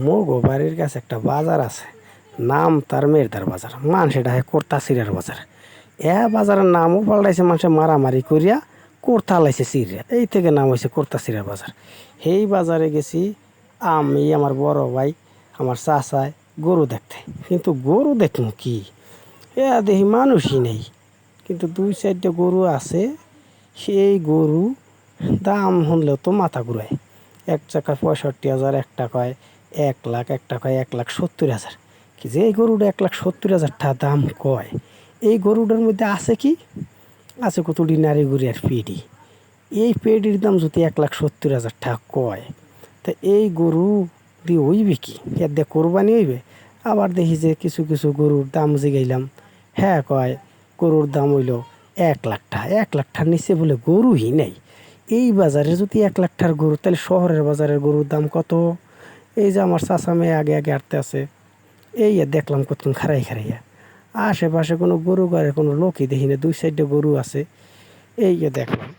মোগো বাড়ির কাছে একটা বাজার আছে, নাম তার মেয়েদার বাজার, মানুষের ডাকে কোর্তা বাজার। বাজারের নামও পাল্টাইছে, মানুষে মারামারি করিয়া কোর্তা লাইছে সিরিয়া, এই থেকে নাম হয়েছে কোর্তা বাজার। সেই বাজারে গেছি আমি, আমার বড় ভাই, আমার চাচায় গরু দেখতে। কিন্তু গরু দেখুন কি, দেখি মানুষই নেই, কিন্তু 2-4টা গরু আছে। সেই গরু দাম শুনলেও তো মাথা ঘুরায়। এক চাকায় 65,000, একটা কয় 1 লাখ, একটা কয় 1,70,000। কি যে এই গরুটা 1,70,000 টাকা দাম কয়, এই গরুটার মধ্যে আছে কি, আছে কতটি নারী গরু আর পেডি। এই পেডির দাম যদি 1,70,000 টাকা কয়, তা এই গরু দিয়ে হইবে কি, এর দিয়ে কোরবানি হইবে? আবার দেখি যে কিছু কিছু গরুর দাম জিগাইলাম, হ্যাঁ কয় গরুর দাম হইল 1 লাখ টাকা। 1 লাখ টাকার নিচে বলে গরুই নেই। এই বাজারে যদি 1 লাখ টাকার গরু, তাহলে শহরের বাজারের গরুর দাম কত? এই যে আমার চাচা মেয়ে আগে আগে হাঁটতে আছে, এই দেখলাম কতক্ষণ খারাইয়া। আশেপাশে কোনো গরু ঘরে কোনো লোকই দেখি না, 2-4টা গরু আছে, এই দেখলাম।